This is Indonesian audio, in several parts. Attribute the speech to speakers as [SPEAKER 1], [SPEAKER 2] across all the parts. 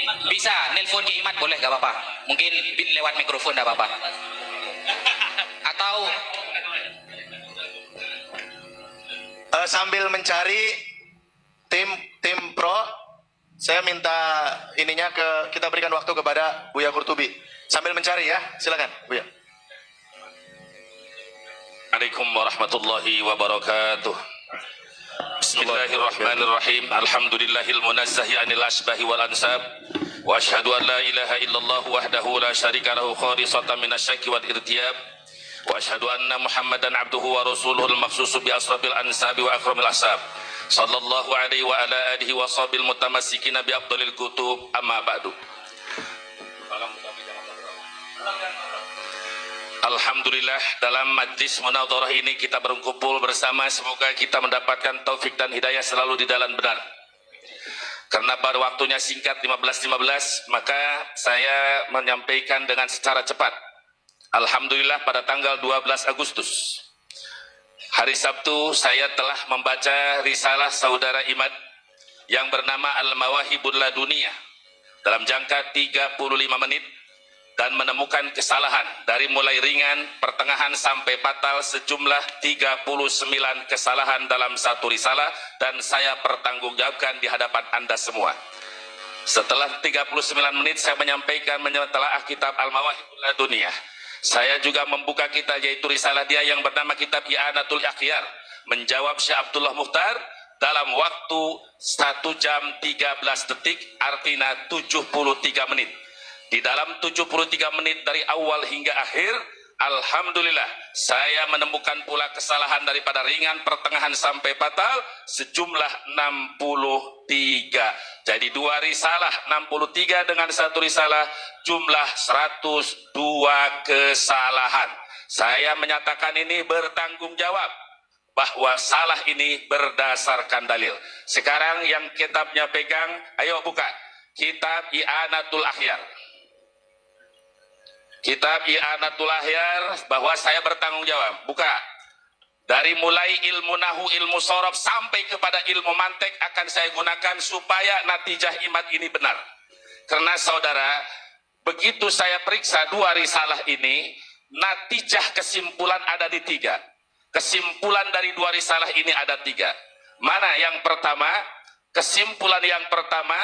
[SPEAKER 1] Bisa, nelpon Ki Imat boleh, gak apa-apa. Mungkin lewat mikrofon gak apa-apa. Atau
[SPEAKER 2] sambil mencari tim pro, saya minta ininya kita berikan waktu kepada Buya Kurtubi. Sambil mencari ya, silakan Buya.
[SPEAKER 3] Assalamualaikum warahmatullahi wabarakatuh. Bismillahirrahmanirrahim. Alhamdulillahil munazzahi anil asbahi wal ansab. Wa asyhadu an la ilaha illallah wahdahu la syarika lahu khalisatan minasyaki wal irtiyab. Wa asyhadu anna Muhammadan abduhu wa rasuluhul maqsusu bi asrabil ansabi wa akramil asab. Sallallahu alaihi wa ala alihi wa sahbil mutamassikina bi afdalil kutub, amma ba'du. Alhamdulillah, dalam majlis munadharah ini kita berkumpul bersama, semoga kita mendapatkan taufik dan hidayah selalu di jalan benar. Karena pada waktunya singkat 15.15, maka saya menyampaikan dengan secara cepat. Alhamdulillah, pada tanggal 12 Agustus hari Sabtu, saya telah membaca risalah saudara Imad yang bernama Al-Mawahibul Laduniyah dalam jangka 35 menit, dan menemukan kesalahan dari mulai ringan, pertengahan sampai fatal sejumlah 39 kesalahan dalam satu risalah, dan saya pertanggungjawabkan di hadapan Anda semua. Setelah 39 menit saya menyampaikan menelaah kitab Al-Mawahibul Laduniyah, saya juga membuka kitab, yaitu risalah dia yang bernama kitab I'anatul Akhyar, menjawab Syekh Abdullah Mukhtar dalam waktu 1 jam 13 detik, artinya 73 menit. Di dalam 73 menit dari awal hingga akhir, alhamdulillah saya menemukan pula kesalahan daripada ringan, pertengahan sampai fatal sejumlah 63. Jadi dua risalah 63 dengan satu risalah, jumlah 102 kesalahan. Saya menyatakan ini bertanggung jawab bahwa salah ini berdasarkan dalil. Sekarang yang kitabnya pegang, ayo buka kitab I'anatul Akhyar. Kitab I'anatul Akhyar, bahwa saya bertanggung jawab. Buka. Dari mulai ilmu nahu, ilmu sorof sampai kepada ilmu mantek akan saya gunakan supaya natijah Imad ini benar. Karena saudara, begitu saya periksa dua risalah ini, natijah kesimpulan ada di 3. Kesimpulan dari dua risalah ini ada 3. Mana yang pertama? Kesimpulan yang pertama,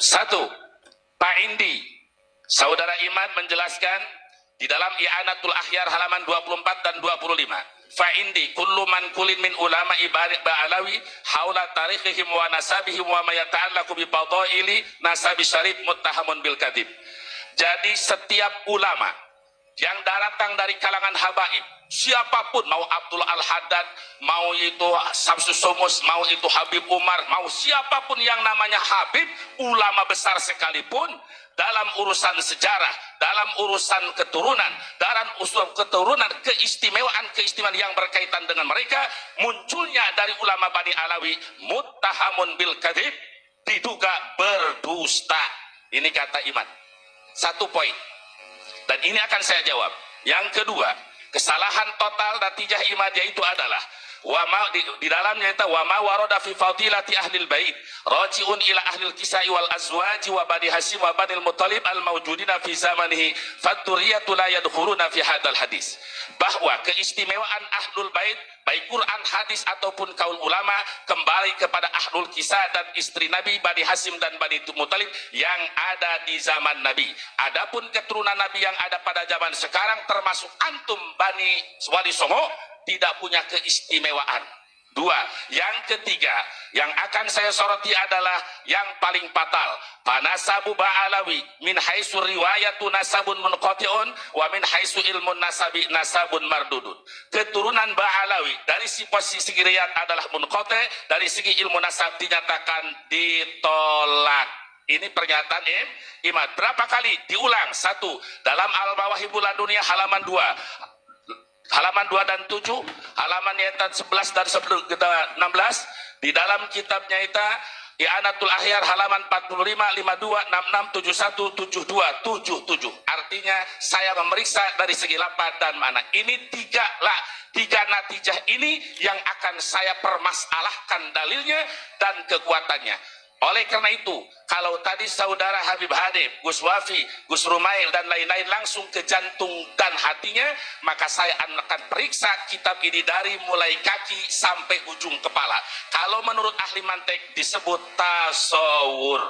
[SPEAKER 3] 1. Pak Indi, saudara Imad menjelaskan di dalam I'anatul Akhyar halaman 24 dan 25. Fa indi kullu man kulin min ulama ibadah ba'alawi haula tarikhihim wa nasabihim wa ma yata'allaqu bi fadaili nasabi syarif muttahamun bil kadhib. Jadi setiap ulama yang datang dari kalangan habaib, siapapun, mau Abdul Al-Haddad, mau itu Samsus Sumus, mau itu Habib Umar, mau siapapun yang namanya Habib, ulama besar sekalipun, dalam urusan sejarah, dalam urusan keturunan, dalam urusan keturunan, keistimewaan yang berkaitan dengan mereka, munculnya dari ulama Bani Alawi, muttahamun bil kadhib, diduga berdusta. Ini kata Imad. 1 poin. Dan ini akan saya jawab. Yang kedua, kesalahan total natijah Imad yaitu adalah di dalamnya itu wa ma warada fi fadilati ahlil bait raji'un ila ahlil kisai wal azwaji wa bani hasim wa bani al-muttalib al-mawjudina fi zamanihi faturiyatu la yadkhuluna fi hadzal hadis. Bahwa keistimewaan ahlul bait, baik Quran, hadis ataupun kaul ulama, kembali kepada ahlul kisah dan istri Nabi, Bani Hasim dan Bani Muttalib yang ada di zaman Nabi. Adapun keturunan Nabi yang ada pada zaman sekarang, termasuk antum Bani Wali Songo, tidak punya keistimewaan. 2. Yang ketiga yang akan saya soroti adalah yang paling fatal. Panasabu ba'alawi min haisu riwayatu nasabun munqati'un wa min haisu ilmun nasabi nasabun mardudun. Keturunan ba'alawi dari posisi riwayat adalah munqati', dari segi ilmu nasab dinyatakan ditolak. Ini pernyataan Imad. Berapa kali diulang? 1. Dalam Al-Mawahibul Laduniyah halaman 2. Halaman 2 dan 7, halaman 11 dan 16, di dalam kitabnya itu I'anatul Akhyar halaman 45, 52, 66, 71, 72, 77. Artinya saya memeriksa dari segi lafaz dan makna. Ini 3 lah tiga natijah ini yang akan saya permasalahkan dalilnya dan kekuatannya. Oleh karena itu, kalau tadi saudara Habib Hadib, Gus Wafi, Gus Rumail dan lain-lain langsung ke jantung dan hatinya, maka saya akan periksa kitab ini dari mulai kaki sampai ujung kepala. Kalau menurut ahli mantek disebut tasawur,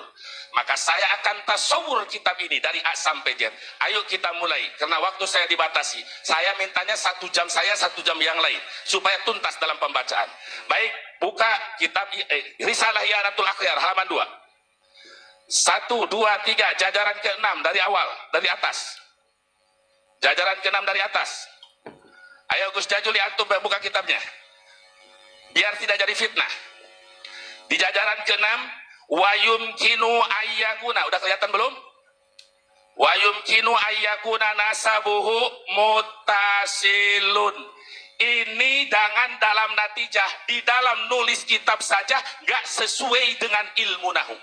[SPEAKER 3] maka saya akan tasawur kitab ini dari A sampai Z. Ayo kita mulai, karena waktu saya dibatasi. Saya mintanya 1 jam saya, 1 jam yang lain, supaya tuntas dalam pembacaan. Baik, buka kitab Risalah I'anatul Akhyar halaman 2. 1, 2, 3, jajaran ke-6 dari awal, dari atas. Jajaran ke-6 dari atas. Ayo Gus Jajuli, antum buka kitabnya, biar tidak jadi fitnah. Di jajaran ke-6, wa yumkinu ayyakuna, udah kelihatan belum? Wa yumkinu ayyakuna nasabuhu muttasilun. Ini jangan dalam natijah, di dalam nulis kitab saja nggak sesuai dengan ilmu nahu.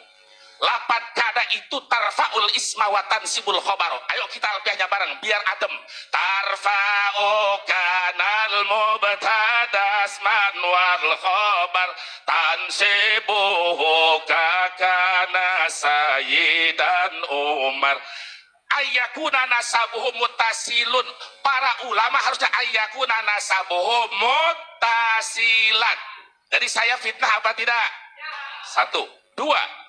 [SPEAKER 3] Lapat kada itu tarfaul isma wa tansibul khobar. Ayo kita alfiahnya bareng biar adem. Tarfa'u kanal mubtada asman wal khobar tansibuhu kakana sayyidan Umar. Ayyakuna nasabuhu mutasilun. Para ulama harusnya ayyakuna nasabuhu mutasilan. Jadi saya fitnah apa tidak? 1, 2.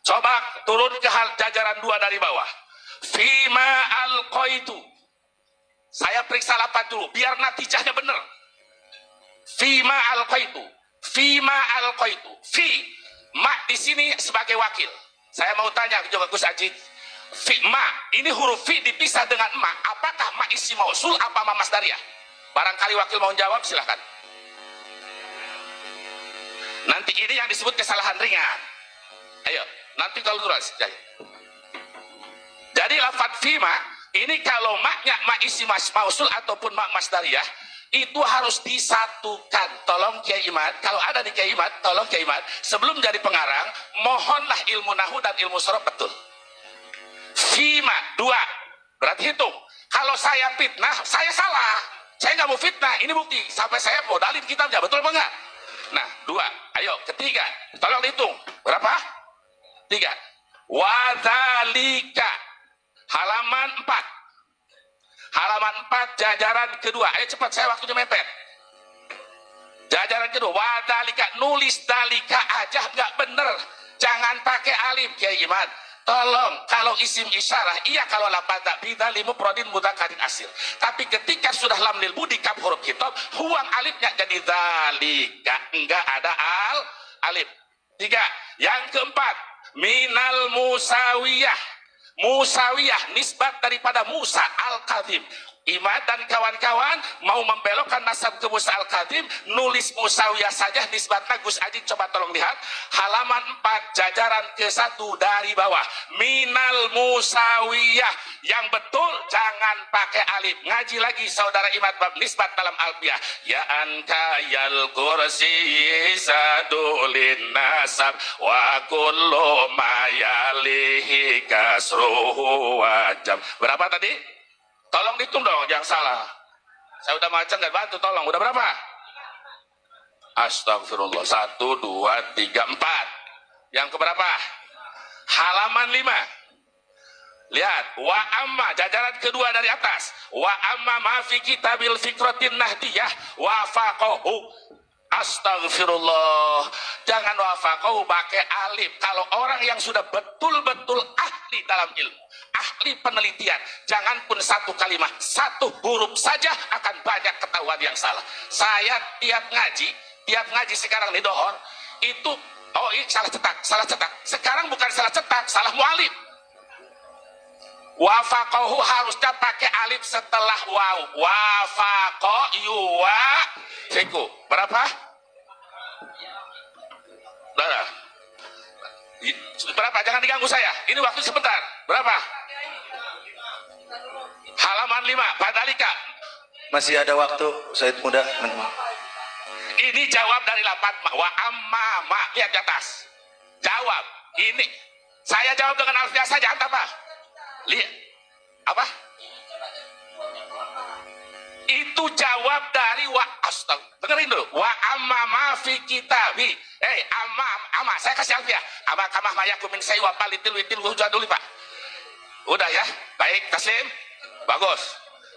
[SPEAKER 3] Coba turun ke jajaran 2 dari bawah. Fima alqaitu. Saya periksa lapan dulu biar natijahnya benar. Fima alqaitu. Fima alqaitu. Fi ma di sini sebagai wakil. Saya mau tanya juga Gus Aji. Fi ma ini huruf fi dipisah dengan ma. Apakah ma isi mausul apa ma masdariyah? Barangkali wakil mau jawab silahkan. Nanti ini yang disebut kesalahan ringan. Ayo. Nanti kalau terus jadi lafad fima ini kalau maknya mak isi mausul ataupun mak masdariyah itu harus disatukan. Tolong Kiai Imad, kalau ada di Kiai Imad, tolong Kiai Imad sebelum jadi pengarang mohonlah ilmu nahu dan ilmu sorof betul. Fima 2 berarti hitung. Kalau saya fitnah saya salah, saya nggak mau fitnah, ini bukti sampai saya modalin kitabnya, betul apa enggak? Nah 2, ayo ketiga tolong dihitung berapa? 3. Wadhalika halaman 4. Halaman 4 jajaran kedua. Ayo cepat, saya waktunya mepet. Jajaran kedua, wadhalika, nulis dalika aja nggak bener. Jangan pakai alif Kiai Imad. Tolong, kalau isim isyarah, iya kalau lapada bidalimu prodin mudakadin asil. Tapi ketika sudah lam lil budi kap huruf kitab, huang alifnya jadi dalika, enggak ada alif. 3. Yang keempat, minal musawiyah. Musawiyah nisbat daripada Musa al-Kadhim. Imad dan kawan-kawan mau membelokkan nasab ke Musa al-Kadhim, nulis musawiyah saja nisbatnya. Gus Aji coba tolong lihat halaman 4 jajaran ke-1 dari bawah. Minal musawiyah, yang betul jangan pakai alif. Ngaji lagi saudara Imad bab nisbat dalam alfiah. Ya anka yal kursi sadulin nasab wa kullu mayalihi kasruhu wajab. Berapa tadi? Tolong dihitung dong, jangan salah. Saya udah macam dan bantu, tolong. Udah berapa? Astagfirullah. 1, 2, 3, 4. Yang keberapa? Halaman 5. Lihat. Wa amma, jajaran kedua dari atas. Wa amma ma fi kitabil fikratin nahdiyah wa faqahu. Astagfirullah. Jangan wafaqahu pakai alif. Kalau orang yang sudah betul-betul ahli dalam ilmu, ahli penelitian, jangan pun satu kalimat, satu huruf saja akan banyak ketahuan yang salah. Saya tiap ngaji sekarang di Dohor itu, oh ini salah cetak. Sekarang bukan salah cetak, salah mualif. Wafaqahu harusnya pakai alif setelah waw. Wafaqo yuwa fiku. Berapa? Berapa? Jangan diganggu saya. Ini waktu sebentar. Berapa? Halaman 5. Padalika.
[SPEAKER 2] Masih ada waktu, Said Muda.
[SPEAKER 3] Ini jawab dari lapat wa amma ma. Lihat di atas. Jawab. Ini. Saya jawab dengan alfiah saja. Anta apa? Lihat. Apa? Itu jawab dari wa dengerin dulu. Wa amma ma fi kitabi. Amma saya kasih alfiah. Amma kamah mayakum min sayyi wa palitil witil wujud dulu, Pak. Udah ya. Baik, Taslim. Bagus.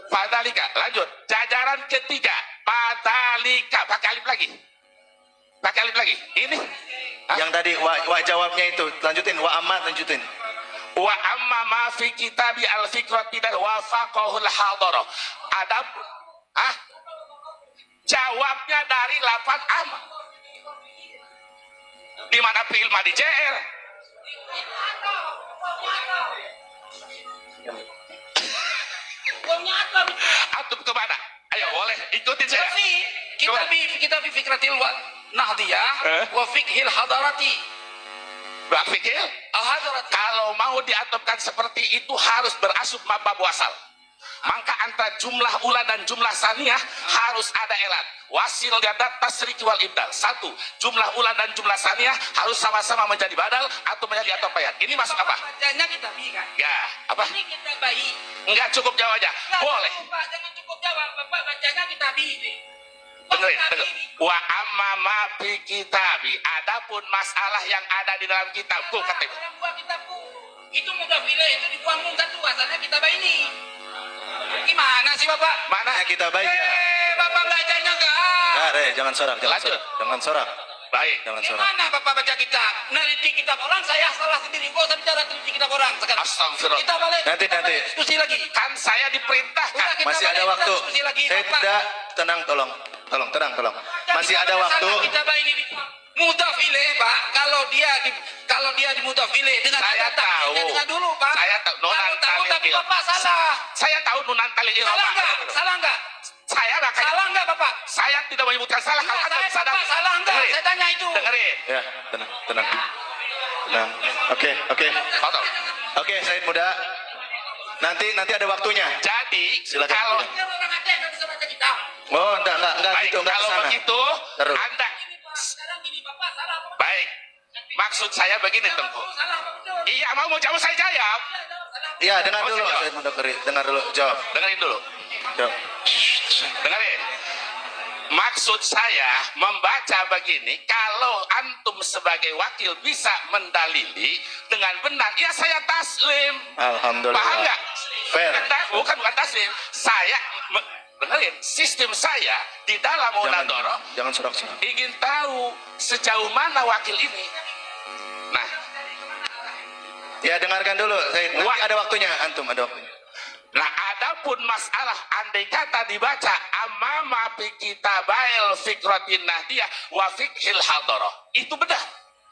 [SPEAKER 3] Padalika, lanjut. Jajaran ketiga, padalika. Pakai alif lagi. Pakai alif lagi. Ini. Hah?
[SPEAKER 2] Yang tadi wa jawabnya itu, lanjutin wa amat, lanjutin.
[SPEAKER 3] Wa amma ma fi kitabi al-fikrati dan wa faqahul hadara. Jawabnya dari lafaz amma. Di mana fi'il madi JR? Antum kemana? Ayo boleh ikutin saya.
[SPEAKER 1] Kita fi fikratil wa nahdiyah wa fiqhil hadarati.
[SPEAKER 3] Fikir? Kalau mau diatopkan seperti itu harus berasub mabab wasal. Maka antara jumlah ula dan jumlah saniyah harus ada elat. Wasil gadat tasriki wal ibdal. Satu, jumlah ula dan jumlah saniyah harus sama-sama menjadi badal atau menjadi atopayat. Ini masuk apa?
[SPEAKER 1] Bacanya kita bi kan?
[SPEAKER 3] Ya, apa?
[SPEAKER 1] Ini kita bayi.
[SPEAKER 3] Enggak cukup jawab aja. Boleh.
[SPEAKER 1] Pak, jangan cukup jawab. Bapak bacanya kita bi.
[SPEAKER 3] Dengerin. Wa amma ma fi kitabi. Adapun masalah yang ada di dalam kitabku kata Ibu.
[SPEAKER 1] Orang buah kitabku. Itu mudah pilih, itu dibuang satu. Asalnya kita bayi ini. Gimana sih Bapak?
[SPEAKER 3] Mana?
[SPEAKER 2] Kita baik ya.
[SPEAKER 1] Bapak bacanya enggak?
[SPEAKER 2] Jangan sorak,
[SPEAKER 3] Lanjut.
[SPEAKER 2] Jangan sorak.
[SPEAKER 3] Baik.
[SPEAKER 2] Jangan sorak.
[SPEAKER 1] Gimana Bapak baca kitab? Neliti kitab orang, saya salah sendiri. Kok saya bicara teliti kitab orang sekarang?
[SPEAKER 3] Astagfirullah.
[SPEAKER 1] Kita balik.
[SPEAKER 2] Nanti.
[SPEAKER 1] Diskusi lagi.
[SPEAKER 3] Kan saya diperintahkan.
[SPEAKER 1] Udah, kita
[SPEAKER 2] Masih
[SPEAKER 1] balik,
[SPEAKER 2] ada
[SPEAKER 1] kita
[SPEAKER 2] waktu.
[SPEAKER 1] diskusi lagi,
[SPEAKER 2] Saya
[SPEAKER 1] Bapak.
[SPEAKER 2] tidak tenang, tolong. Tenang. Masih ada waktu.
[SPEAKER 1] Kita ini mudhaf ilaih, Pak. Kalau dia di mudhaf ilaih dengan
[SPEAKER 3] Saya
[SPEAKER 1] ada
[SPEAKER 3] tahu.
[SPEAKER 1] takdirnya dengan dulu, Pak.
[SPEAKER 3] Saya tahu. Nunan
[SPEAKER 1] Tahu, tapi
[SPEAKER 3] talil.
[SPEAKER 1] Bapak salah.
[SPEAKER 3] Saya tahu nunan talil.
[SPEAKER 1] Salah enggak? Salah enggak?
[SPEAKER 3] Saya makanya.
[SPEAKER 1] Salah enggak, Bapak?
[SPEAKER 3] Saya tidak menyebutkan salah. Kalau
[SPEAKER 1] Enggak,
[SPEAKER 3] Anda
[SPEAKER 1] saya Bapak salah enggak?
[SPEAKER 3] Dengerin.
[SPEAKER 1] Saya tanya itu.
[SPEAKER 3] Dengerin.
[SPEAKER 2] Ya, tenang. Oke.
[SPEAKER 3] Tahu.
[SPEAKER 2] Oke, Said Muda. Nanti ada waktunya.
[SPEAKER 3] Jadi
[SPEAKER 2] Silakan.
[SPEAKER 3] kalau
[SPEAKER 1] Dia orang Aceh nggak bisa baca kitab.
[SPEAKER 2] Oh, enggak
[SPEAKER 3] baik,
[SPEAKER 2] gitu, enggak
[SPEAKER 3] kalau
[SPEAKER 2] kesana.
[SPEAKER 3] begitu
[SPEAKER 2] Terus.
[SPEAKER 3] Anda
[SPEAKER 1] Sekarang gini, Bapak salah apa?
[SPEAKER 3] baik. Maksud saya begini, Tengku.
[SPEAKER 1] Salah apa betul?
[SPEAKER 3] Iya, mau jawab saya jawab.
[SPEAKER 2] Iya, dengar
[SPEAKER 3] Oh,
[SPEAKER 2] dulu,
[SPEAKER 3] siap.
[SPEAKER 2] Said Muda Keri. Dengar dulu, jawab.
[SPEAKER 3] Dengerin dulu.
[SPEAKER 2] Jawab.
[SPEAKER 3] Dengerin. Maksud saya membaca begini, kalau antum sebagai wakil bisa mendalili dengan benar, ya saya taslim.
[SPEAKER 2] Alhamdulillah.
[SPEAKER 3] Paham nggak?
[SPEAKER 2] Fair.
[SPEAKER 3] Bukan taslim. Saya dengerin, sistem saya di dalam munadharah
[SPEAKER 2] Jangan sorak-sorak.
[SPEAKER 3] ingin tahu sejauh mana wakil ini. Nah,
[SPEAKER 2] Ya, dengarkan dulu, Said. Nanti ada waktunya, antum ada waktunya.
[SPEAKER 3] nah, adapun masalah andai kata dibaca amama fi kitabail fikratin nahdiyah wa fiqhil hadarah, itu benar.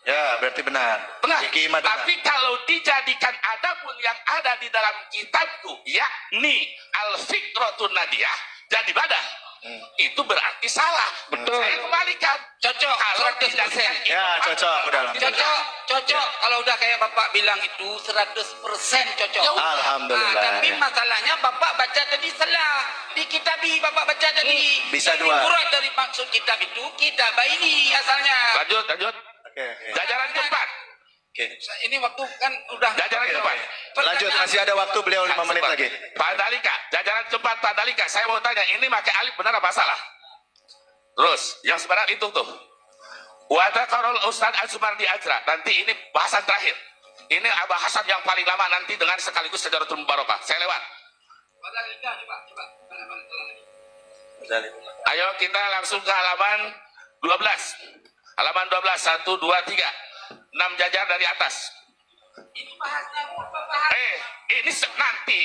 [SPEAKER 2] Ya, berarti benar.
[SPEAKER 3] Benar.
[SPEAKER 2] Iki Imat benar.
[SPEAKER 3] Tapi kalau dijadikan adapun yang ada di dalam kitabku, yakni al-fikratun nadiyah, jadi badan. Itu berarti salah.
[SPEAKER 2] Betul.
[SPEAKER 3] Saya kembalikan.
[SPEAKER 1] Cocok,
[SPEAKER 3] Kalau
[SPEAKER 1] 100%.
[SPEAKER 3] dijadikan itu,
[SPEAKER 2] Ya, cocok udah.
[SPEAKER 1] Cocok. Kalau udah kayak Bapak bilang itu 100% cocok.
[SPEAKER 3] Ya udah.
[SPEAKER 2] Alhamdulillah.
[SPEAKER 1] Tapi masalahnya Bapak baca tadi salah. Di kitabi Bapak baca tadi.
[SPEAKER 2] Bisa
[SPEAKER 1] Lebih
[SPEAKER 2] dua.
[SPEAKER 1] murah dari maksud kitab itu kitab ini asalnya.
[SPEAKER 3] Lanjut.
[SPEAKER 2] Oke.
[SPEAKER 3] Jajaran keempat.
[SPEAKER 1] Ini waktu kan udah.
[SPEAKER 3] Jajaran keempat.
[SPEAKER 2] Lanjut, masih ada waktu beliau 5 menit
[SPEAKER 3] Cepat.
[SPEAKER 2] lagi.
[SPEAKER 3] Pak Dalika, jajaran keempat Pak Dalika. Saya mau tanya, ini pakai alif benar apa salah? Terus, yang sebenarnya itu tuh. Wadakarul Ustaz Al-Sumardi Ajra. Nanti ini bahasan terakhir. Ini bahasan yang paling lama nanti dengan sekaligus Syajaratul Mubarakah. Saya lewat. Ayo kita langsung ke halaman 12. Halaman 12, 1, 2, 3. 6 jajar dari atas.
[SPEAKER 1] Ini bahasnya apa?
[SPEAKER 3] Ini nanti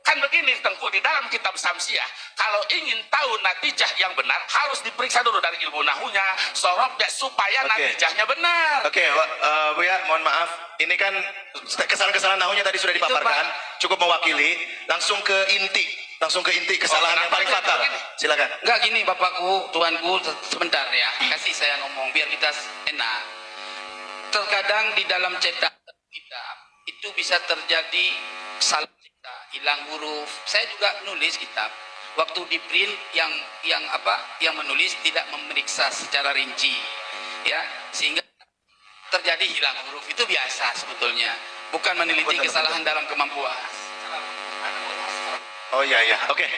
[SPEAKER 3] kan begini Tengku, di dalam kitab Samsiah, kalau ingin tahu natijah yang benar harus diperiksa dulu dari ilmu nahunya, sorobnya, supaya
[SPEAKER 2] Oke.
[SPEAKER 3] natijahnya benar.
[SPEAKER 2] Oke, Bu ya, mohon maaf. Ini kan kesalahan-kesalahan nahunya tadi sudah dipaparkan, cukup mewakili. Langsung ke inti kesalahan yang paling fatal. Silakan.
[SPEAKER 1] Enggak gini Bapakku, Tuanku, sebentar ya. Kasih saya ngomong biar kita enak. Terkadang di dalam cetak kitab itu bisa terjadi salah cetak, hilang huruf. Saya juga nulis kitab. Waktu di print yang menulis tidak memeriksa secara rinci. Ya, sehingga terjadi hilang huruf. Itu biasa sebetulnya. Bukan meneliti kesalahan dalam kemampuan.
[SPEAKER 2] Oh iya. Oke.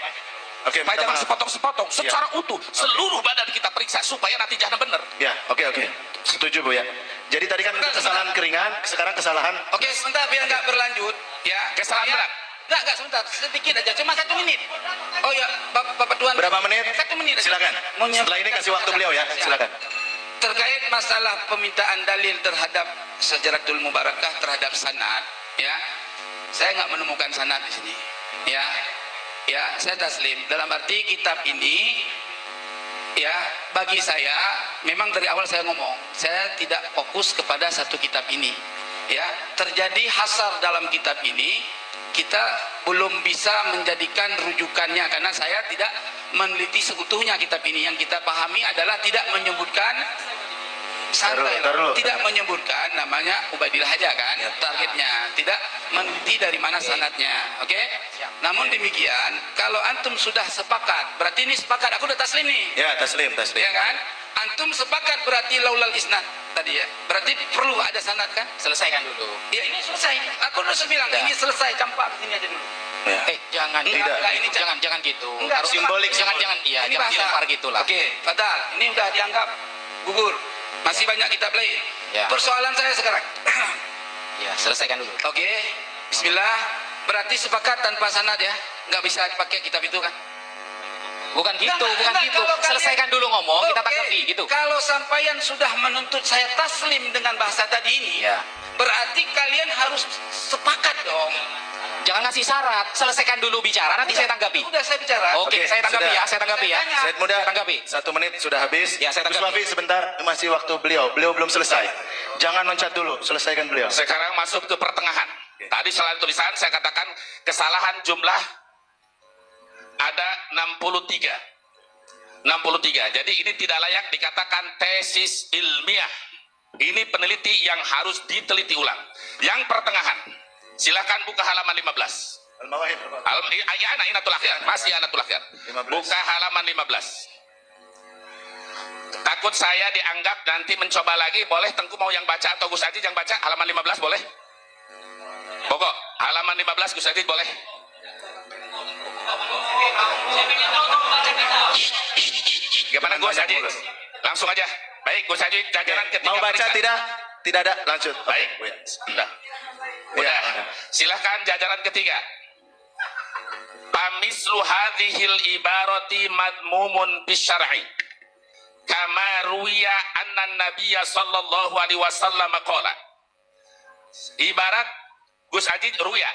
[SPEAKER 2] Oke,
[SPEAKER 3] supaya
[SPEAKER 2] minta
[SPEAKER 3] jangan
[SPEAKER 2] maaf.
[SPEAKER 3] sepotong-sepotong, secara utuh, seluruh badan kita periksa supaya natijahnya benar.
[SPEAKER 2] Ya, oke. Setuju Bu ya. Jadi tadi kan kesalahan keringan, sekarang kesalahan.
[SPEAKER 1] Oke, sebentar biar nggak berlanjut. Ya,
[SPEAKER 3] Kesalahan
[SPEAKER 1] saya-
[SPEAKER 3] berat.
[SPEAKER 1] Nggak, sebentar. Sedikit aja, cuma 1 menit. Oh ya, Bapak Tuan.
[SPEAKER 2] Berapa menit?
[SPEAKER 1] 1 menit. aja.
[SPEAKER 2] Silakan.
[SPEAKER 1] Mau
[SPEAKER 2] Setelah ini kasih waktu beliau ya. Silakan.
[SPEAKER 1] Terkait masalah permintaan dalil terhadap Syajaratul Mubarakah terhadap sanad, ya, saya nggak menemukan sanad di sini. Ya, saya taslim. Dalam arti kitab ini, ya, bagi saya, memang dari awal saya ngomong, saya tidak fokus kepada satu kitab ini. Ya, terjadi hasar dalam kitab ini, kita belum bisa menjadikan rujukannya karena saya tidak meneliti seutuhnya kitab ini. Yang kita pahami adalah tidak menyebutkan santai,
[SPEAKER 2] Taruh.
[SPEAKER 1] tidak menyebutkan namanya Ubaidillah aja kan targetnya, tidak meneliti dari mana sanadnya. Oke? Namun demikian, kalau antum sudah sepakat, berarti ini sepakat, aku udah taslim nih.
[SPEAKER 2] Ya, taslim.
[SPEAKER 1] Ya kan? Antum sepakat berarti laulal isnad tadi ya. Berarti perlu ada sanad kan?
[SPEAKER 4] Selesaikan dulu.
[SPEAKER 1] Ya ini selesai. Aku udah bilang ini selesai, campak sini aja dulu.
[SPEAKER 2] Ya.
[SPEAKER 4] Jangan,
[SPEAKER 2] Tidak.
[SPEAKER 1] ini
[SPEAKER 4] jangan gitu.
[SPEAKER 1] Enggak,
[SPEAKER 4] Harus
[SPEAKER 2] simbolik.
[SPEAKER 4] jangan, iya,
[SPEAKER 1] Ini
[SPEAKER 4] jangan
[SPEAKER 1] bahasa.
[SPEAKER 4] dilempar gitulah.
[SPEAKER 1] Oke, Fadal, ini udah dianggap gugur. Masih banyak kitab lain.
[SPEAKER 4] Ya.
[SPEAKER 1] Persoalan saya sekarang.
[SPEAKER 4] Ya, selesaikan dulu.
[SPEAKER 1] Oke, Bismillah. Berarti sepakat tanpa sanad ya? Nggak bisa dipakai kitab itu kan?
[SPEAKER 4] Bukan gitu,
[SPEAKER 1] Enggak,
[SPEAKER 4] bukan
[SPEAKER 1] enggak,
[SPEAKER 4] gitu.
[SPEAKER 1] kalau kalian-
[SPEAKER 4] Selesaikan dulu ngomong, kita
[SPEAKER 1] Oke,
[SPEAKER 4] tanggapi gitu.
[SPEAKER 1] Kalau sampaian sudah menuntut saya taslim dengan bahasa tadi ini,
[SPEAKER 4] Ya.
[SPEAKER 1] berarti kalian harus sepakat dong.
[SPEAKER 4] Jangan ngasih syarat, selesaikan dulu bicara, nanti saya tanggapi.
[SPEAKER 1] Udah saya bicara.
[SPEAKER 4] Oke,
[SPEAKER 2] Oke,
[SPEAKER 4] saya tanggapi
[SPEAKER 2] sudah.
[SPEAKER 4] ya, saya tanggapi ya.
[SPEAKER 1] Saya
[SPEAKER 2] Said Muda,
[SPEAKER 4] Saya tanggapi.
[SPEAKER 2] 1 menit sudah habis.
[SPEAKER 4] Ya, saya
[SPEAKER 2] Gus
[SPEAKER 4] tanggapi.
[SPEAKER 2] Wafi sebentar, masih waktu beliau. Beliau belum selesai. Jangan loncat dulu, selesaikan beliau.
[SPEAKER 3] Sekarang masuk ke pertengahan. Tadi selain tulisan saya katakan kesalahan jumlah ada 63. 63. Jadi ini tidak layak dikatakan tesis ilmiah. Ini peneliti yang harus diteliti ulang. Yang pertengahan. Silakan buka halaman 15.
[SPEAKER 2] Al-Mawahib.
[SPEAKER 3] Inatul Akhir. Masih Anatul Akhir.
[SPEAKER 2] 15.
[SPEAKER 3] Buka halaman 15. Takut saya dianggap nanti mencoba lagi. Boleh Tengku mau yang baca atau Gus Aziz yang baca halaman 15 boleh? Pokok halaman 15 Gus Aziz boleh? Gimana Gus
[SPEAKER 2] Banyak
[SPEAKER 3] Aziz?
[SPEAKER 2] mulut.
[SPEAKER 3] Langsung aja. Baik Gus Aziz, jajaran ketiga.
[SPEAKER 2] Mau baca
[SPEAKER 3] periksa.
[SPEAKER 2] tidak? Tidak ada. Lanjut. Oke,
[SPEAKER 3] Baik.
[SPEAKER 2] Bu ya.
[SPEAKER 3] Udah.
[SPEAKER 2] Ya,
[SPEAKER 3] Udah.
[SPEAKER 2] udah.
[SPEAKER 3] Silahkan jajaran ketiga. Pamislu hadhil ibarati madmumun bisyar'i. Kama ruwiya anna nabiyya sallallahu alaihi wasallam qala. Ibarat Gus Aziz ruya.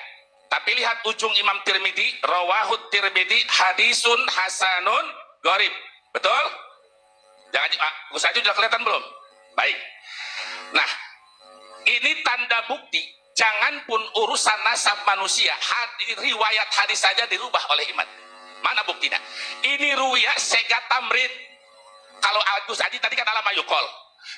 [SPEAKER 3] Tapi lihat ujung Imam Tirmidzi, rawahu Tirmidzi hadisun hasanun gharib. Betul? Jangan Gus Aziz sudah kelihatan belum? Baik. Nah, ini tanda bukti. Jangan pun urusan nasab manusia, riwayat hadis saja dirubah oleh iman. Mana buktinya? Ini ruya sega tamrid. Kalau Gus Aziz tadi kan ala mayukol.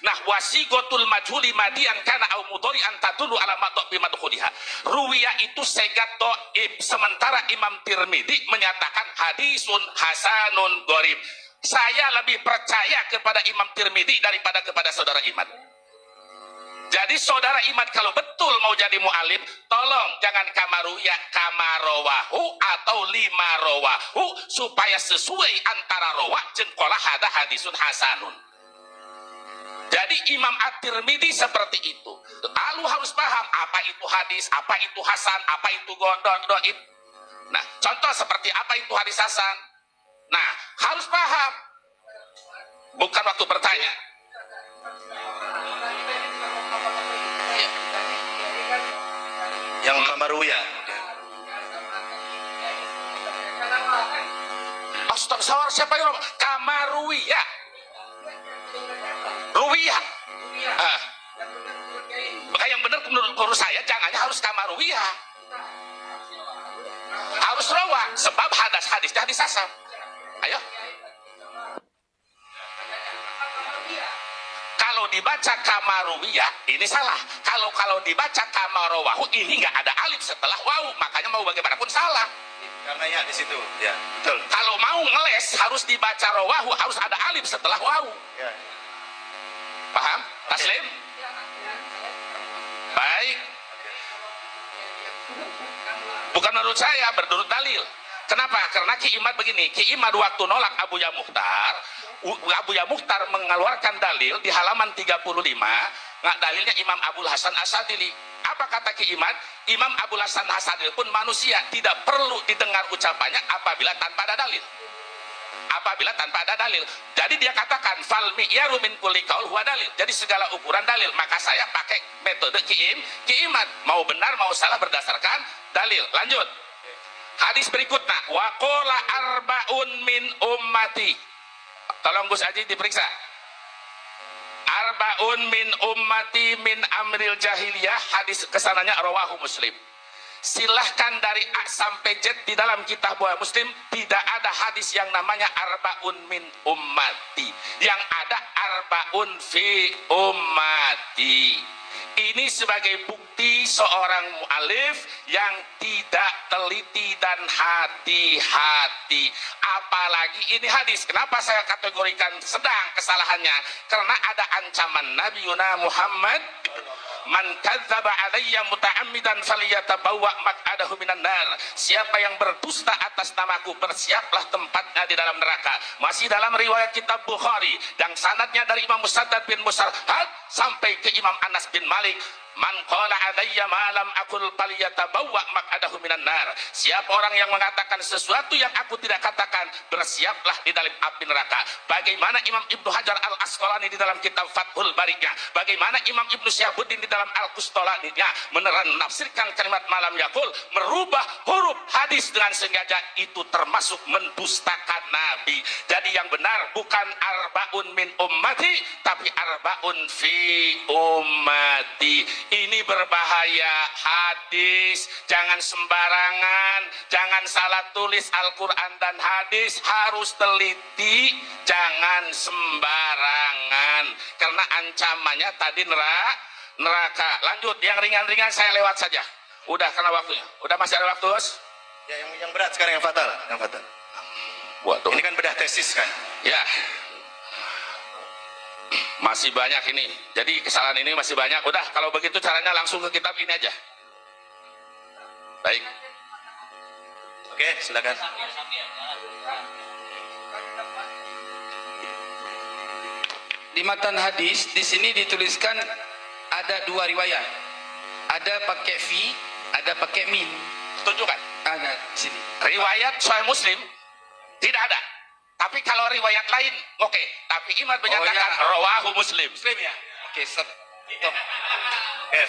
[SPEAKER 3] Nah, wasigotul majhuli madian kana au mudhari antatulu ala matok bimadkhuliha. Ruwiya itu segat doib, sementara Imam Tirmidzi menyatakan hadisun hasanun gharib. Saya lebih percaya kepada Imam Tirmidzi daripada kepada saudara Imad. Jadi saudara Imad kalau betul mau jadi mu'alim, tolong jangan kamaruya kamarowahu atau lima rowahu supaya sesuai antara rowa jengkola hada hadisun hasanun. Jadi Imam At-Tirmidzi seperti itu. Lalu harus paham apa itu hadis, apa itu hasan, apa itu doib. Nah, contoh seperti apa itu hadis hasan. Nah, harus paham. Bukan waktu bertanya.
[SPEAKER 2] Yang Kamaruya.
[SPEAKER 3] Astagfirullah, siapa yang Kamaruya? Ruwiyah. Maka yang benar menurut saya jangannya harus Kamaruya. Harus rawa sebab hadis hadis hasan. Ayo. Kalau dibaca Kamaruya ini salah. Kalau dibaca Kamarowahu ini nggak ada alif setelah wawu, makanya mau bagaimanapun salah.
[SPEAKER 2] Karena ya di situ. Ya, betul.
[SPEAKER 3] Kalau mau ngeles harus dibaca rawahu, harus ada alif setelah wawu.
[SPEAKER 2] Ya.
[SPEAKER 3] Paham? Taslim? Baik. Bukan menurut saya, menurut dalil. Kenapa? Karena Ki Imad begini, Ki Imad waktu nolak Abu Ya Mukhtar mengeluarkan dalil di halaman 35, nggak dalilnya Imam Abul Hasan Asadili. Apa kata Ki Imad? Imam Abul Hasan Asadili pun manusia, tidak perlu didengar ucapannya apabila tanpa ada dalil. Apabila tanpa ada dalil. Jadi dia katakan fal mi'yaru min kulli qaul huwa dalil. Jadi segala ukuran dalil. Maka saya pakai metode Ki Imad. Mau benar mau salah berdasarkan dalil. Lanjut. Hadis berikutnya, wa qala arbaun min ummati. Tolong Gus Aji diperiksa. Arbaun min ummati min amril jahiliyah. Hadis kesananya rawahu Muslim. Silahkan dari A sampai Z di dalam kitab Bukhari Muslim tidak ada hadis yang namanya arbaun min ummati. Yang ada arbaun fi ummati. Ini sebagai bukti seorang mu'alif yang tidak teliti dan hati-hati. Apalagi ini hadis. Kenapa saya kategorikan sedang kesalahannya? Karena ada ancaman Nabi Muhammad, man kadzdzaba alayya muta'ammidan falyatabawwa maq'adahu minan nar. Siapa yang berdusta atas namaku, bersiaplah tempatnya di dalam neraka. Masih dalam riwayat kitab Bukhari dan sanadnya dari Imam Musaddad bin Musarhad sampai ke Imam Anas bin Malik. Man qala alayya ma lam aqul falyatabawwa maq'adahu minan nar. Siapa orang yang mengatakan sesuatu yang aku tidak katakan, bersiaplah di dalam api neraka. Bagaimana Imam Ibnu Hajar Al-Asqalani di dalam kitab Fathul Bari-nya, bagaimana Imam Ibnu Syihabuddin di dalam Al-Qustolani-nya menafsirkan kalimat malam yakul, merubah huruf hadis dengan sengaja, itu termasuk mendustakan Nabi. Jadi yang benar bukan arbaun min ummati, tapi arbaun fi ummati. Ini berbahaya hadis, jangan sembarangan, jangan salah tulis Al-Quran dan hadis, harus teliti, jangan sembarangan, karena ancamannya tadi neraka. Lanjut, yang ringan-ringan saya lewat saja, udah karena waktunya. Udah masih ada waktu, Bos?
[SPEAKER 2] Ya, yang berat sekarang yang fatal.
[SPEAKER 3] Waduh.
[SPEAKER 2] Ini kan bedah tesis kan?
[SPEAKER 3] Ya. Masih banyak ini. Jadi kesalahan ini masih banyak. Udah, kalau begitu caranya langsung ke kitab ini aja. Baik.
[SPEAKER 2] Oke, silakan.
[SPEAKER 1] Di matan hadis di sini dituliskan ada dua riwayat. Ada pakai fi, ada pakai min.
[SPEAKER 3] Tunjukkan.
[SPEAKER 1] Ada di sini.
[SPEAKER 3] Riwayat Sahih Muslim tidak ada. Tapi kalau riwayat lain, oke. Tapi Imad menyatakan
[SPEAKER 1] ya.
[SPEAKER 3] rawahu Muslim.
[SPEAKER 1] Muslim ya? Oke, stop.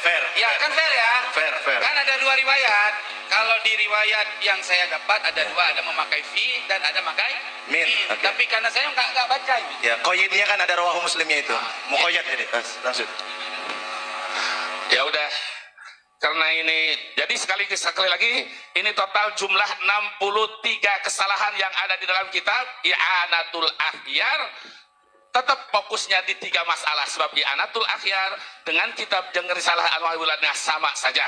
[SPEAKER 2] Fair.
[SPEAKER 1] Ya, kan fair ya?
[SPEAKER 2] Fair.
[SPEAKER 1] Kan ada dua riwayat. Kalau di riwayat yang saya dapat ada dua, ada memakai fi dan ada memakai
[SPEAKER 2] Min, oke.
[SPEAKER 1] Tapi karena saya nggak baca ini.
[SPEAKER 2] Ya, koyitnya kan ada rawahu Muslimnya itu. Mukoyat jadi. Langsung.
[SPEAKER 3] Ya udah. Karena ini, jadi sekali lagi, ini total jumlah 63 kesalahan yang ada di dalam kitab I'anatul Akhyar. Tetap fokusnya di 3 masalah, sebab I'anatul Akhyar dengan kitab Jengger Risalah Al-Mawilatnya sama saja.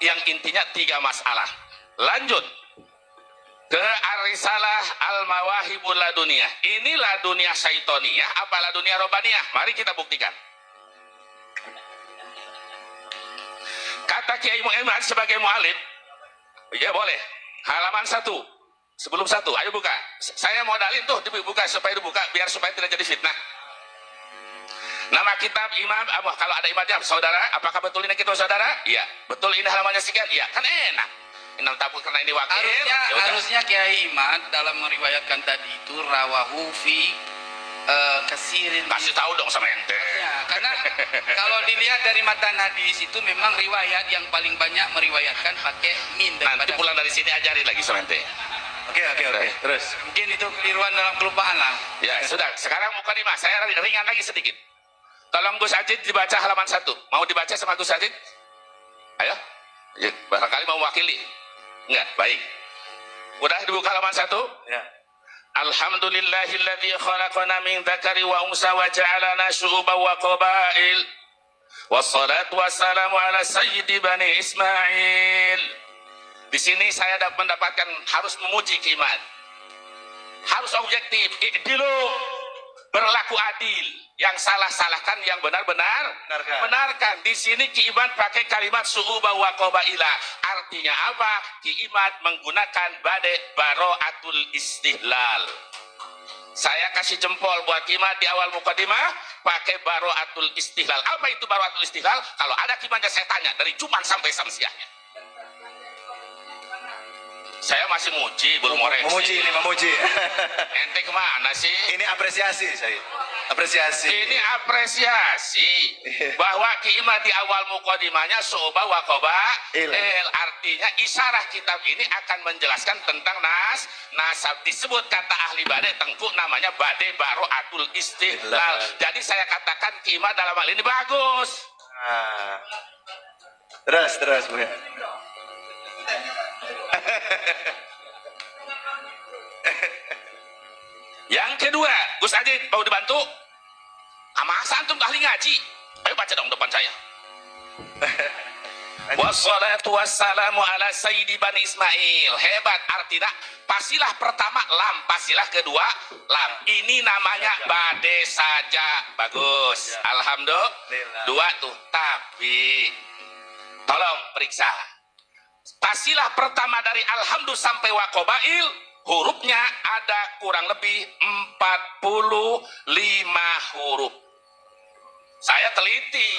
[SPEAKER 3] Yang intinya 3 masalah. Lanjut ke Ar-Risalah Al-Mawahibul Laduniyah. Ini laduniyah syaitoniyah apa laduniyah robaniyah? Mari kita buktikan. Kata Kiai Muhammad sebagai mu'alim, ya boleh, halaman 1 sebelum 1, ayo buka. Saya mau dalil tuh dibuka supaya dibuka, biar supaya tidak jadi fitnah. Nama kitab Imam, kalau ada imamnya saudara, apakah betul ini kitab saudara? Iya. Betul ini halamannya sekian? Iya. Kan enak. Ini tapi karena ini wakil.
[SPEAKER 1] Harusnya Kiai Imad dalam meriwayatkan tadi itu rawahu fi kasirin.
[SPEAKER 3] Kasih tahu dong sama ente.
[SPEAKER 1] Ya, karena kalau dilihat dari matan hadis itu memang riwayat yang paling banyak meriwayatkan pakai min
[SPEAKER 3] Nanti pulang dari sini ajarin lagi sama ente.
[SPEAKER 2] Oke. Terus.
[SPEAKER 1] Mungkin itu keliruan dalam kelupaan lah.
[SPEAKER 3] Ya sudah. Sekarang muka 5. Saya ringan lagi sedikit. Tolong Gus Ajid dibaca halaman 1. Mau dibaca sama Gus Ajid? Ayo. Ya, barangkali mau mewakili. Enggak. Baik. Udah dibuka halaman 1?
[SPEAKER 2] Ya.
[SPEAKER 3] Alhamdulillahilladzi khalaqana min dzakari wa unsa wa ja'alana syu'uban wa qabail. Wassalatu wassalamu ala sayyidi bani Ismail. Di sini saya mendapatkan harus memuji Kimat. Harus objektif. I'dilu. berlaku adil. Yang salah salahkan, yang benar-benar
[SPEAKER 2] Benarkan.
[SPEAKER 3] benarkan. Di sini Ki Imad pakai kalimat su'uba wa qabaila. Artinya apa? Ki Imad menggunakan baro'atul istihlal. Saya kasih jempol buat Ki Imad di awal mukadimah pakai baro'atul istihlal. Apa itu baro'atul istihlal? Kalau ada Ki Imad saya tanya dari Jumat sampai Samsiahnya. Saya masih muji, belum
[SPEAKER 2] Memuji
[SPEAKER 3] koreksi.
[SPEAKER 2] ini, memuji.
[SPEAKER 3] Ente kemana sih?
[SPEAKER 2] Ini apresiasi saya. Apresiasi.
[SPEAKER 3] Ini apresiasi bahwa Ki Imad di awal mukadimahnya su'uba wa qabail. Artinya isyarah kitab ini akan menjelaskan tentang nasab. Disebut kata ahli badai tengku namanya badai baro'atul istihlal. Jadi saya katakan Ki Imad dalam hal ini bagus.
[SPEAKER 2] Nah. Terus Bu ya.
[SPEAKER 3] Yang kedua, Gus Adit mau dibantu? Masa antum ahli ngaji? Ayo baca dong depan saya. Wassalatu wassalamu ala sayyidi bani Ismail. Hebat, artinya pasilah pertama lam, pasilah kedua lam. Ini namanya bade saja. Bagus. Alhamdulillah. Dua tuh. Tapi tolong periksa. Pasilah pertama dari alhamdulillah sampai waqabail, hurufnya ada kurang lebih 45 huruf. Saya teliti.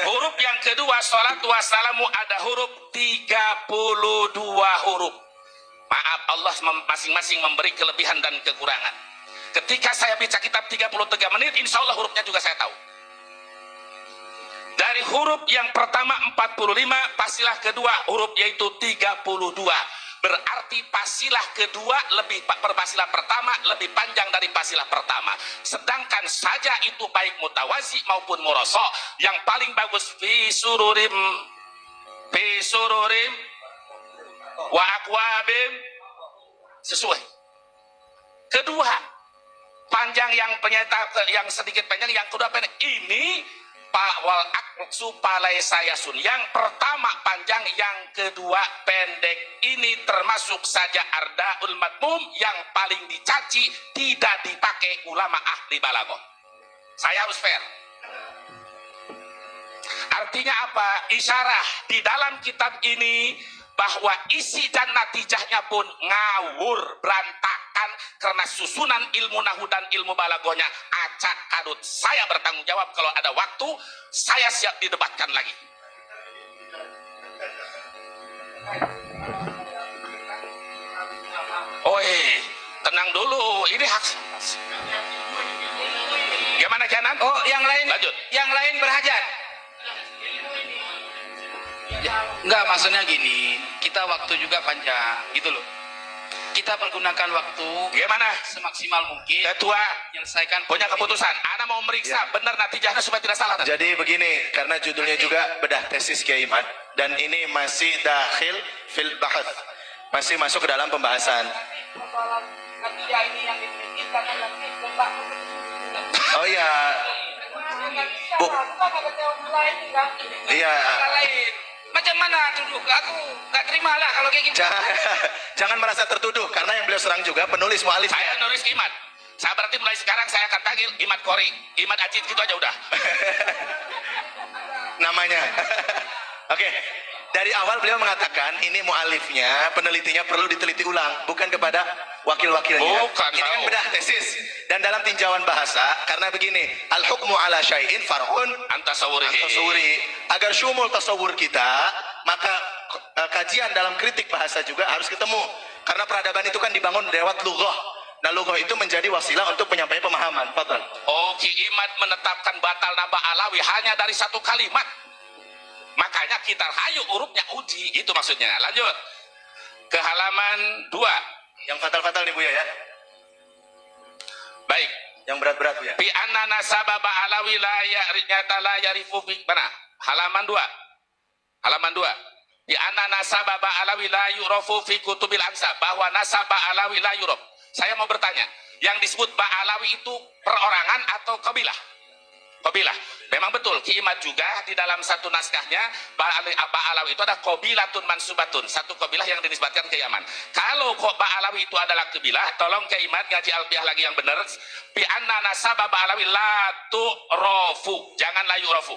[SPEAKER 3] Huruf yang kedua, salatu wassalamu, ada huruf 32 huruf. Maaf, Allah masing-masing memberi kelebihan dan kekurangan. Ketika saya baca kitab 33 menit, insya Allah hurufnya juga saya tahu. Dari huruf yang pertama 45, pasilah kedua huruf yaitu 32. Berarti pasilah kedua pasilah pertama lebih panjang dari pasilah pertama. Sedangkan saja itu baik mutawazi maupun murasa, yang paling bagus fi sururim wa akwabim, sesuai. Kedua, panjang yang yang sedikit panjang, yang kedua pendek. Ini wal aksu palai sayasun. Yang pertama panjang, yang kedua pendek. Ini termasuk saja ardaul matmum yang paling dicaci, tidak dipakai ulama ahli balaghah. Saya harus fair. Artinya apa? Isyarah di dalam kitab ini bahwa isi dan natijahnya pun ngawur, berantakan karena susunan ilmu nahu dan ilmu balaghahnya acak kadut. Saya bertanggung jawab, kalau ada waktu saya siap didebatkan lagi. Oi, tenang dulu, ini hak. Gimana Kianan?
[SPEAKER 1] Oh, yang lain,
[SPEAKER 3] Lanjut.
[SPEAKER 1] yang lain berhajat. Enggak, maksudnya gini, kita waktu juga panjang, gitu loh. Kita pergunakan waktu
[SPEAKER 3] Gimana?
[SPEAKER 1] semaksimal mungkin.
[SPEAKER 3] Ketua
[SPEAKER 1] Menyelesaikan
[SPEAKER 3] punya keputusan. Ana mau meriksa benar natijahnya supaya tidak salah.
[SPEAKER 2] Jadi begini, karena judulnya juga bedah tesis Kiai Imad, dan ini masih dakhil fil bahath, masih masuk ke dalam pembahasan. Oh iya, Bu. Iya.
[SPEAKER 1] lain. Macam mana tuduh? Aku nggak terima lah kalau kayak gitu.
[SPEAKER 2] Jangan merasa tertuduh, karena yang beliau serang juga penulis mu'alif.
[SPEAKER 3] Saya nulis Imad. Saya berarti mulai sekarang saya akan panggil Imad Kori, Imad Ajit, gitu aja udah.
[SPEAKER 2] Namanya. Oke. Dari awal beliau mengatakan ini mu'alifnya, penelitinya perlu diteliti ulang, bukan kepada wakil-wakilnya.
[SPEAKER 3] Bukan,
[SPEAKER 2] ini kan
[SPEAKER 3] tahu.
[SPEAKER 2] bedah tesis. Dan dalam tinjauan bahasa, karena begini, al-hukmu ala syai'in far'un tasawuri. Agar syumul tasawur kita, maka kajian dalam kritik bahasa juga harus ketemu. Karena peradaban itu kan dibangun lewat lughah. Nah, lughah itu menjadi wasilah untuk penyampaian pemahaman. Fadhal.
[SPEAKER 3] Oh, Ki Imad menetapkan batal nambah alawi hanya dari satu kalimat. Makanya kita hayu hurufnya uji, itu maksudnya. Lanjut ke halaman 2.
[SPEAKER 2] Yang fatal-fatal nih Buya ya.
[SPEAKER 3] Baik.
[SPEAKER 2] Yang berat-berat Buya.
[SPEAKER 3] Fi anna nasaba alawi la ya'rifata la yarifu fi mana? Halaman 2. Halaman 2. Fi anna nasaba alawi la yurafu fi kutubil ansab, bahwa nasaba alawi la yuraf. Saya mau bertanya, yang disebut alawi itu perorangan atau kabilah? Qabilah. Memang betul, Ki Imad juga di dalam satu naskahnya Ba'alawi itu ada qabilatun mansubatun, satu qabilah yang dinisbatkan ke Yaman. Kalau kok Ba'alawi itu adalah qabilah, tolong Ki Imad ngaji alfiah lagi yang benar. Bi anna nasaba Ba'alawi la tu'rafu, jangan la yu'rafu.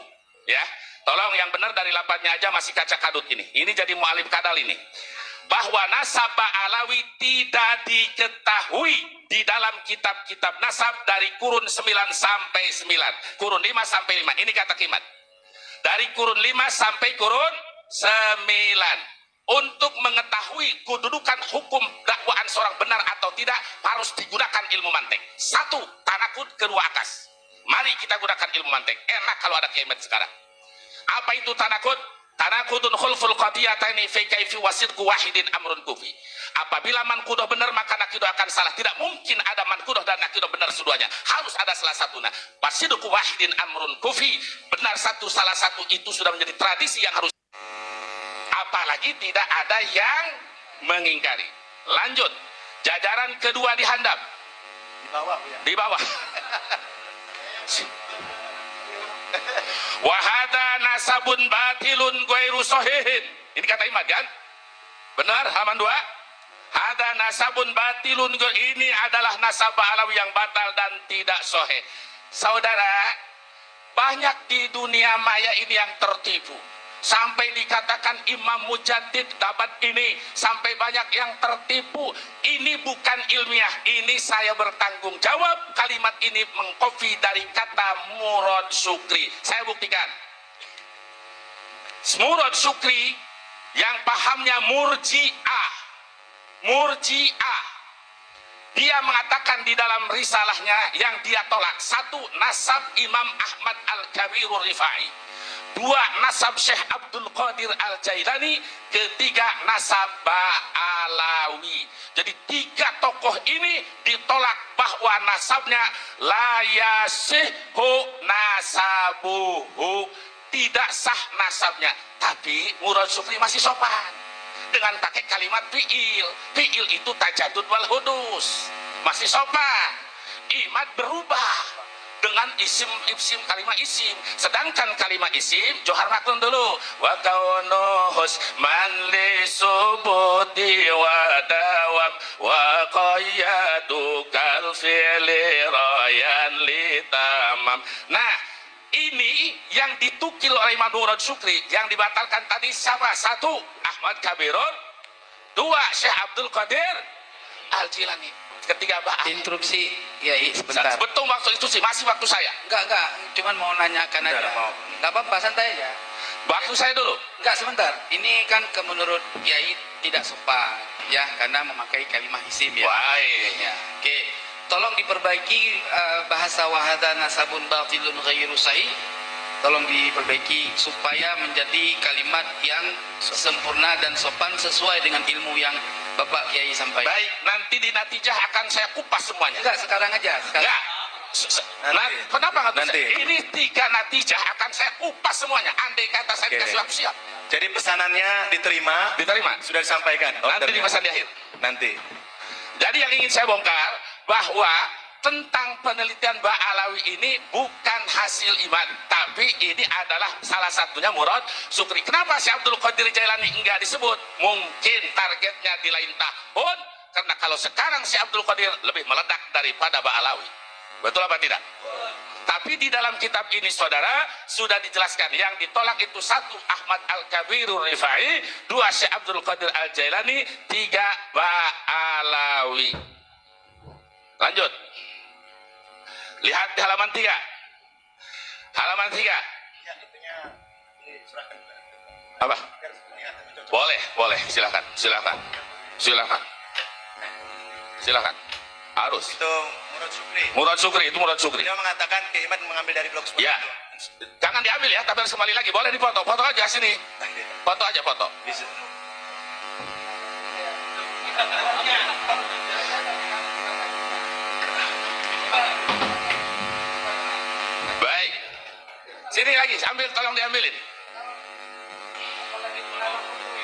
[SPEAKER 3] Ya. Tolong yang benar dari lapatnya aja masih kaca kadut ini. Ini jadi mu'alif kadal ini. Bahwa nasab Ba'alawi tidak diketahui di dalam kitab-kitab nasab dari kurun 9 sampai 9. Kurun 5 sampai 5. Ini kata Kimat. Dari kurun 5 sampai kurun 9. Untuk mengetahui kedudukan hukum dakwaan seorang benar atau tidak, harus digunakan ilmu mantek. Satu, tanakud, kedua akas. Mari kita gunakan ilmu mantek. Enak kalau ada Kimat sekarang. Apa itu tanakud? Tanakudun khulful qadiyataini fi kaifi wasidku wahidin amrun kufi. Apabila mankudoh benar maka nakidoh akan salah. Tidak mungkin ada mankudoh dan nakidoh benar seduanya. Harus ada salah satunya. Wasidku wahidin amrun kufi. Benar satu salah satu itu sudah menjadi tradisi yang harus. Apalagi tidak ada yang mengingkari. Lanjut. Jajaran kedua dihandap.
[SPEAKER 2] Di bawah ya.
[SPEAKER 3] Di bawah. Wahada nasabun batilun ghairu sahihin. Ini kata Imad kan? Benar halaman 2? Hada nasabun batilun, ini adalah nasab Ba'alawi yang batal dan tidak sahih. Saudara, banyak di dunia maya ini yang tertipu. Sampai dikatakan Imam Mujaddid dapat ini, sampai banyak yang tertipu. Ini bukan ilmiah, ini saya bertanggung jawab. Kalimat ini mengkopi dari kata Murad Syukri. Saya buktikan. Murad Syukri yang pahamnya Murji'ah. Murji'ah. Dia mengatakan di dalam risalahnya yang dia tolak. Satu, nasab Imam Ahmad Al-Kabirur Rifai. Dua, nasab Syekh Abdul Qadir Al-Jailani. Ketiga, nasab Ba'alawi. Jadi 3 tokoh ini ditolak bahwa nasabnya la yasihhu nasabuhu, tidak sah nasabnya. Tapi Murad Syukri masih sopan dengan pakai kalimat fi'il. Fi'il itu tajadud wal hudus, masih sopan. Imad berubah dengan isim kalimat isim, sedangkan kalimat isim Johar Maklum dulu wa kaunuhus man li subuti wa dawam wa qayyadu kal fi'li rayan li tamam. Nah, ini yang ditukil oleh Imam Murad Syukri, yang dibatalkan tadi siapa? Satu, Ahmad Kabirun. Dua, Syekh Abdul Qadir Al-Jilani. Ketiga,
[SPEAKER 1] Instruksi, ya sebentar.
[SPEAKER 3] Betul waktu itu sih, masih waktu saya.
[SPEAKER 1] Enggak, cuman mau nanyakan aja. Enggak apa-apa, santai aja.
[SPEAKER 3] Waktu saya dulu.
[SPEAKER 1] Enggak, sebentar. Ini kan menurut Kiai tidak sopan, ya, karena memakai kalimat isim ya.
[SPEAKER 3] Baik.
[SPEAKER 1] Ya. Oke, tolong diperbaiki bahasa wahada nasabun batilun ghairu sahih. Tolong diperbaiki supaya menjadi kalimat yang sempurna dan sopan sesuai dengan ilmu yang Bapak Kiai sampaikan.
[SPEAKER 3] Baik, nanti di natijah akan saya kupas semuanya.
[SPEAKER 1] Enggak, sekarang aja. Sekarang.
[SPEAKER 3] Enggak. Kenapa nggak bisa?
[SPEAKER 2] Nanti.
[SPEAKER 3] Ini 3 natijah akan saya kupas semuanya. Andai kata saya dikasih waktu siap.
[SPEAKER 2] Jadi pesanannya diterima,
[SPEAKER 3] Diterima.
[SPEAKER 2] sudah disampaikan.
[SPEAKER 3] Nanti di masa di akhir.
[SPEAKER 2] Nanti.
[SPEAKER 3] Jadi yang ingin saya bongkar bahwa tentang penelitian Ba'alawi ini bukan hasil iman, tapi ini adalah salah satunya Murad Syukri. Kenapa si Abdul Qadir Jailani enggak disebut? Mungkin targetnya di lain tahun, karena kalau sekarang si Abdul Qadir lebih meledak daripada Ba'alawi. Betul apa tidak? Tapi di dalam kitab ini saudara sudah dijelaskan yang ditolak itu 1 Ahmad Al-Kabirur Rifai, 2 Syekh Abdul Qadir Al-Jailani, 3 Ba'alawi. Lanjut. Lihat di halaman 3. Halaman 3. Apa? Boleh, silakan. Harus.
[SPEAKER 2] Itu Murad Syukri.
[SPEAKER 3] Murad Syukri.
[SPEAKER 2] Dia mengatakan Kiai mengambil dari blog seperti
[SPEAKER 3] Ya.
[SPEAKER 2] itu.
[SPEAKER 3] Jangan diambil ya, tapi harus kembali lagi. Boleh dipoto. Foto aja sini. Foto aja, foto.
[SPEAKER 2] Bisa.
[SPEAKER 3] Baik. Sini lagi, tolong diambilin.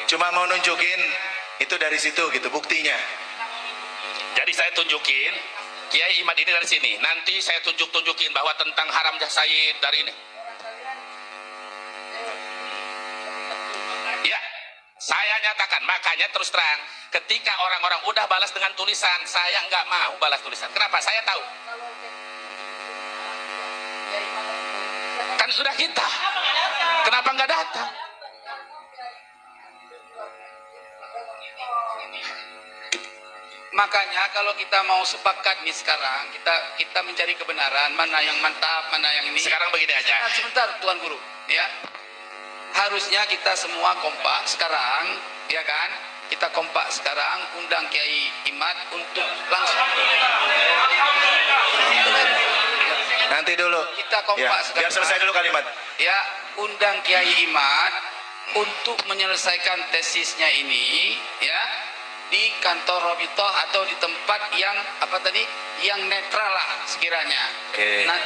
[SPEAKER 2] Cuma mau nunjukin itu dari situ gitu buktinya.
[SPEAKER 3] Jadi saya tunjukin Kiai Imad ini dari sini. Nanti saya tunjukin bahwa tentang haramnya Sayyid dari ini. Ya, saya nyatakan. Makanya terus terang, ketika orang-orang udah balas dengan tulisan, saya nggak mau balas tulisan. Kenapa? Saya tahu. Kan sudah kita. Kenapa nggak datang?
[SPEAKER 1] Makanya kalau kita mau sepakat nih sekarang, kita mencari kebenaran, mana yang mantap, mana yang ini.
[SPEAKER 3] Sekarang begini aja.
[SPEAKER 1] Sebentar Tuan Guru, ya. Harusnya kita semua kompak sekarang, ya kan? Kita kompak sekarang, undang Kiai Imad untuk langsung.
[SPEAKER 2] Nanti dulu.
[SPEAKER 1] Kita kompak
[SPEAKER 2] Ya,
[SPEAKER 1] sekarang.
[SPEAKER 2] biar selesai dulu kalimat.
[SPEAKER 1] Ya, undang Kiai Imad untuk menyelesaikan tesisnya ini, ya, di kantor Robitoh atau di tempat yang apa tadi, yang netral lah sekiranya.
[SPEAKER 2] Oke.
[SPEAKER 1] Nah,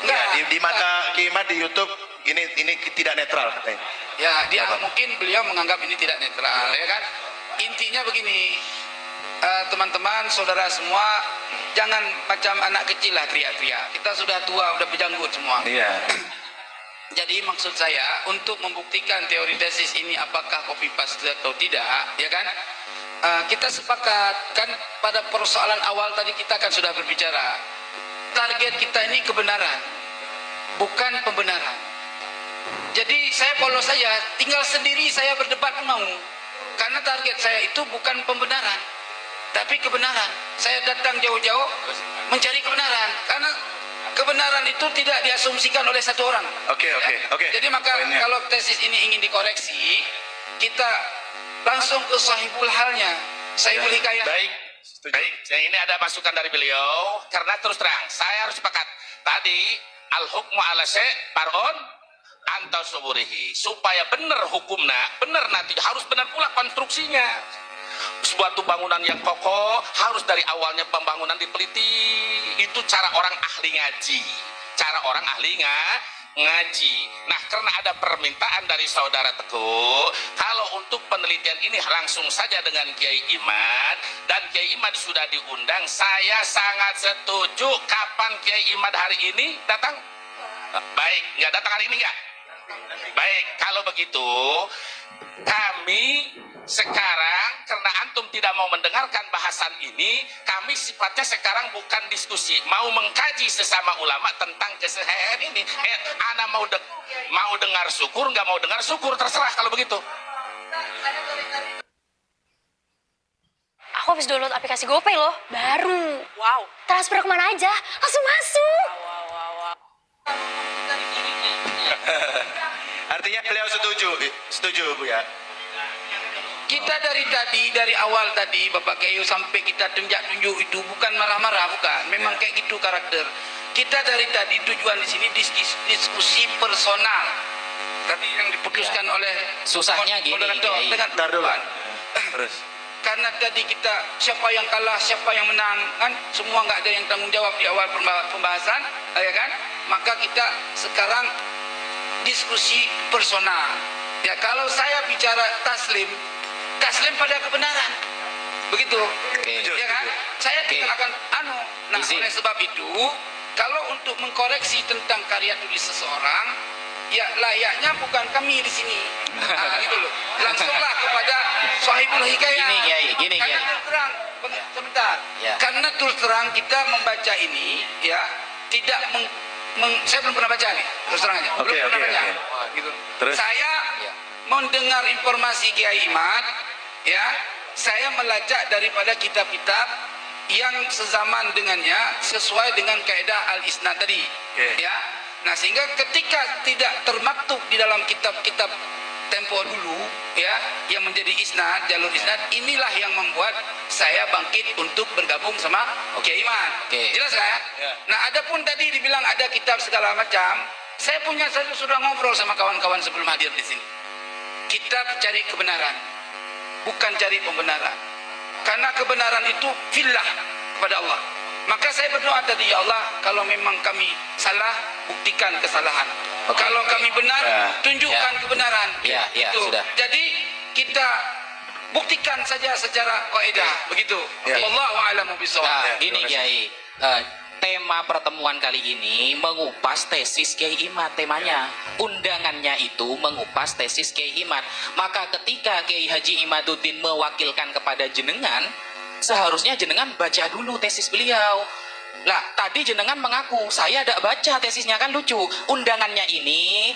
[SPEAKER 2] Ya, di mata Kimat di YouTube ini tidak netral katanya.
[SPEAKER 1] ya dia
[SPEAKER 2] Apa?
[SPEAKER 1] mungkin beliau menganggap ini tidak netral, ya kan? Intinya begini, teman-teman, saudara semua, jangan macam anak kecil lah teriak-teriak. Kita sudah tua, udah berjanggut semua.
[SPEAKER 2] Iya.
[SPEAKER 1] Jadi maksud saya untuk membuktikan teori tesis ini apakah copy paste atau tidak, ya kan? Kita sepakat kan pada persoalan awal tadi kita kan sudah berbicara. Target kita ini kebenaran, bukan pembenaran. Jadi saya polos saja, tinggal sendiri saya berdebat pun mau. Karena target saya itu bukan pembenaran, tapi kebenaran. Saya datang jauh-jauh mencari kebenaran, karena kebenaran itu tidak diasumsikan oleh satu orang.
[SPEAKER 2] Oke.
[SPEAKER 1] Jadi maka
[SPEAKER 2] Poinnya.
[SPEAKER 1] kalau tesis ini ingin dikoreksi, kita langsung ke sahibul halnya, sahibul hikayah.
[SPEAKER 3] Baik. Saya ini ada masukan dari beliau karena terus terang saya harus sepakat tadi al hukmu ala syai' far'un anta suburihi, supaya benar hukumnya, benar nanti harus benar pula konstruksinya. Suatu bangunan yang kokoh harus dari awalnya pembangunan diteliti. Itu cara orang ahli ngaji. Cara orang ahli ngaji. Nah, karena ada permintaan dari saudara Teguh, kalau untuk penelitian ini langsung saja dengan Kiai Imad, dan Kiai Imad sudah diundang, saya sangat setuju. Kapan Kiai Imad hari ini datang? Baik, nggak datang hari ini nggak? Baik, kalau begitu kami sekarang karena antum tidak mau mendengarkan bahasan ini, kami sifatnya sekarang bukan diskusi, mau mengkaji sesama ulama tentang keseharian ini. Ana mau dengar syukur, nggak mau dengar syukur, terserah kalau begitu.
[SPEAKER 5] Aku habis download aplikasi GoPay loh, baru.
[SPEAKER 6] Wow.
[SPEAKER 5] Transfer kemana aja, langsung masuk.
[SPEAKER 2] Artinya beliau setuju Bu ya.
[SPEAKER 1] Kita dari awal tadi Bapak Keyo sampai kita tunjuk itu bukan marah-marah, bukan. Memang kayak gitu karakter. Kita dari tadi tujuan di sini diskusi personal. Tadi yang diputuskan oleh
[SPEAKER 4] Susahnya gini,
[SPEAKER 1] moderator
[SPEAKER 4] Kiai.
[SPEAKER 1] dengan
[SPEAKER 2] Bentar dulu.
[SPEAKER 1] tujuan.
[SPEAKER 2] Terus.
[SPEAKER 1] Karena tadi kita siapa yang kalah, siapa yang menang, kan semua nggak ada yang tanggung jawab di awal pembahasan, ya kan? Maka kita sekarang diskusi personal. Ya kalau saya bicara taslim pada kebenaran, begitu, ya kan? Saya tidak akan Nah,
[SPEAKER 4] Izin.
[SPEAKER 1] oleh sebab itu, kalau untuk mengkoreksi tentang karya tulis seseorang, ya layaknya bukan kami di sini, gitu loh. Langsunglah kepada sahibul hikayah.
[SPEAKER 4] Gini,
[SPEAKER 1] Karena
[SPEAKER 4] Kiai.
[SPEAKER 1] terus terang, sebentar.
[SPEAKER 4] Ya.
[SPEAKER 1] Karena terus terang kita membaca ini, ya tidak saya belum pernah baca nih, terus terang aja. Belum pernah baca. Wah, gitu.
[SPEAKER 2] Terus?
[SPEAKER 1] Saya mendengar informasi Kiai Imad, ya, saya melacak daripada kitab-kitab yang sezaman dengannya sesuai dengan kaidah al-isnad tadi, ya. Nah, sehingga ketika tidak termaktub di dalam kitab-kitab tempo dulu, ya, yang menjadi isnad, jalur isnad, inilah yang membuat saya bangkit untuk bergabung sama Kiai Imad. Jelas kan? Nah, adapun tadi dibilang ada kitab segala macam, saya sudah ngobrol sama kawan-kawan sebelum hadir di sini. Kita cari kebenaran, bukan cari pembenaran. Karena kebenaran itu fillah kepada Allah. Maka saya berdoa tadi, ya Allah, kalau memang kami salah, buktikan kesalahan. Kalau kami benar, tunjukkan kebenaran.
[SPEAKER 4] Ya,
[SPEAKER 1] Itu.
[SPEAKER 4] sudah.
[SPEAKER 1] Jadi kita buktikan saja secara kaidah begitu.
[SPEAKER 2] Ya.
[SPEAKER 1] Wallahu a'lamu bishawab.
[SPEAKER 4] Nah,
[SPEAKER 2] Ya,
[SPEAKER 4] gini
[SPEAKER 2] terima kasih.
[SPEAKER 4] Kiai, tema pertemuan kali ini mengupas tesis Kiai Imad. Temanya undangannya itu mengupas tesis Kiai Imad. Maka ketika Kiai Haji Imaduddin mewakilkan kepada jenengan, seharusnya jenengan baca dulu tesis beliau. Lah, tadi jenengan mengaku saya tidak baca tesisnya, kan lucu. Undangannya ini